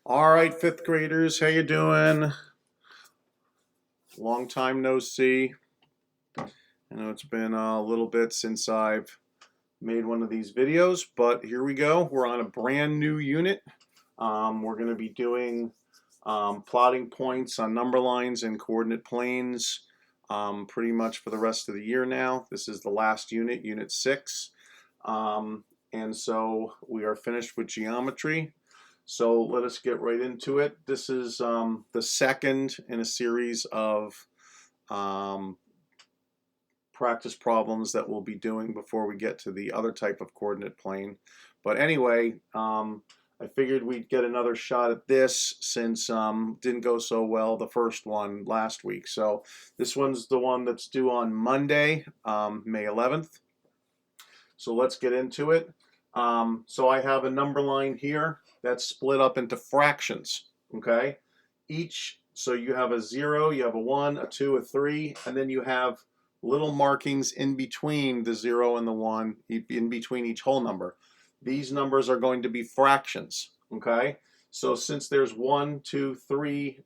All right, fifth graders, how you doing? Long time no see. I know it's been a little bit since I've made one of these videos, but here we go. We're on a brand new unit. We're going to be doing plotting points on number lines and coordinate planes pretty much for the rest of the year now. This is the last unit, Unit 6. And so we are finished with geometry. So let us get right into it. This is the second in a series of practice problems that we'll be doing before we get to the other type of coordinate plane. But anyway, I figured we'd get another shot at this since didn't go so well the first one last week. So this one's the one that's due on Monday, May 11th. So let's get into it. So I have a number line here that's split up into fractions, okay? So you have a 0, you have a 1, a 2, a 3, and then you have little markings in between the 0 and the 1, in between each whole number. These numbers are going to be fractions, okay? So since there's 1, 2, 3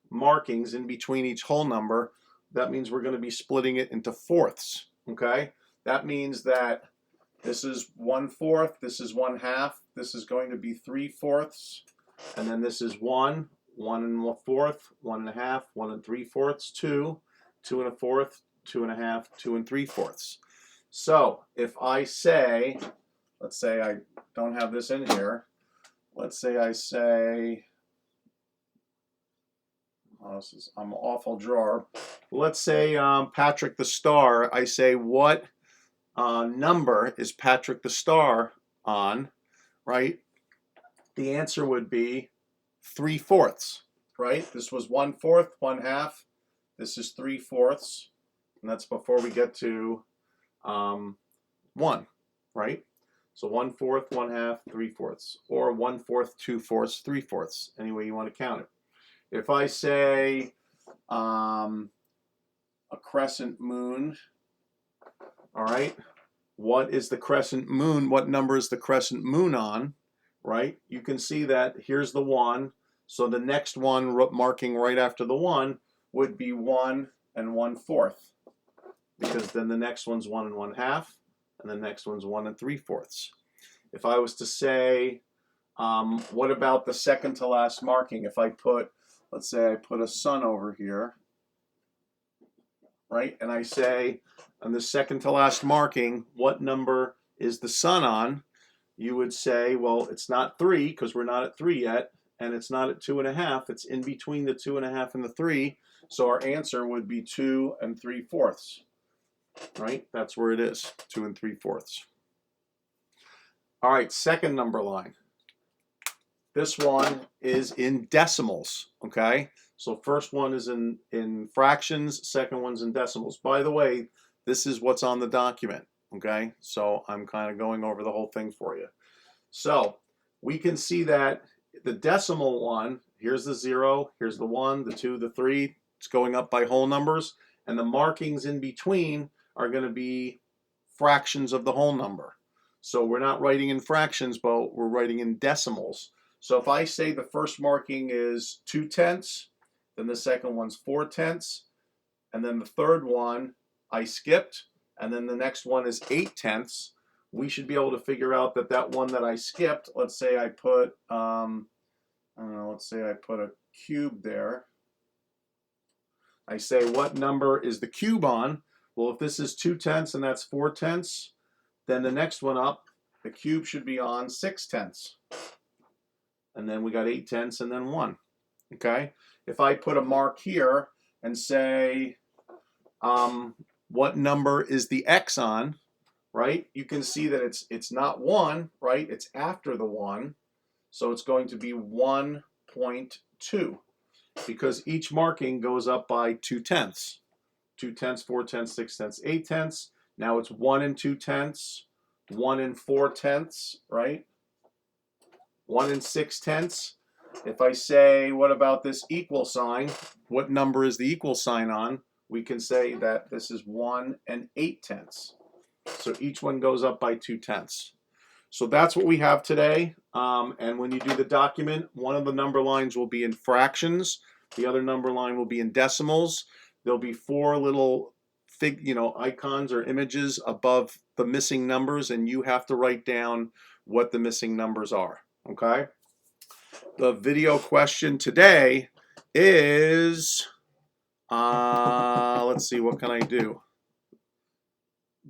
markings in between each whole number, that means we're going to be splitting it into fourths, okay? That means that this is 1/4, this is 1/2, this is going to be 3/4, and then this is 1, 1 1/4, 1 1/2, 1 3/4, 2, 2 1/4, 2 1/2, 2 3/4. So if I say, let's say I don't have this in here, let's say I say, oh, I'm an awful drawer. Let's say Patrick the Star, I say what number is Patrick the Star on, right? The answer would be 3/4, right? This was 1/4, 1/2. This is 3/4, and that's before we get to 1, right? So 1/4, 1/2, 3/4, or 1/4, 2/4, 3/4, any way you want to count it. If I say a crescent moon, all right, what is the crescent moon? What number is the crescent moon on, right? You can see that here's the 1. So the next one marking right after the 1 would be 1 1/4, because then the next one's 1 1/2, and the next one's 1 3/4. If I was to say, what about the second to last marking? If I put, let's say I put a sun over here, right? And I say, on the second to last marking, what number is the sun on? You would say, well, it's not 3 because we're not at 3 yet, and it's not at 2 1/2. It's in between the 2 1/2 and the 3. So our answer would be 2 3/4, right? That's where it is, 2 3/4. All right, second number line. This one is in decimals, okay? So first one is in fractions, second one's in decimals. By the way, this is what's on the document, okay? So I'm kind of going over the whole thing for you. So we can see that the decimal one, here's the 0, here's the 1, the 2, the 3, it's going up by whole numbers, and the markings in between are going to be fractions of the whole number. So we're not writing in fractions, but we're writing in decimals. So if I say the first marking is 2/10, then the second one's 4/10, and then the third one I skipped, and then the next one is 8/10, we should be able to figure out that that one that I skipped, let's say I put, I don't know, let's say I put a cube there. I say, what number is the cube on? Well, if this is 2/10 and that's 4/10, then the next one up, the cube should be on 6/10. And then we got 8/10 and then 1, okay? If I put a mark here and say, what number is the x on, right? You can see that it's not 1, right? It's after the 1. So it's going to be 1.2, because each marking goes up by 2/10. 2/10, 4/10, 6/10, 8/10. Now it's 1 2/10, 1 4/10, right? 1 6/10. If I say, what about this equal sign? What number is the equal sign on? We can say that this is 1 8/10. So each one goes up by 2/10. So that's what we have today. And when you do the document, one of the number lines will be in fractions. The other number line will be in decimals. There'll be 4 little icons or images above the missing numbers, and you have to write down what the missing numbers are. Okay? The video question today is, let's see, what can I do?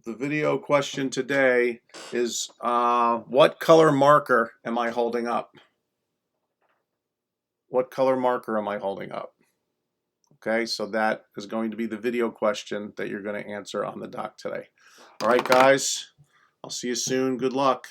The video question today is, what color marker am I holding up? What color marker am I holding up? Okay, so that is going to be the video question that you're going to answer on the doc today. All right, guys, I'll see you soon. Good luck.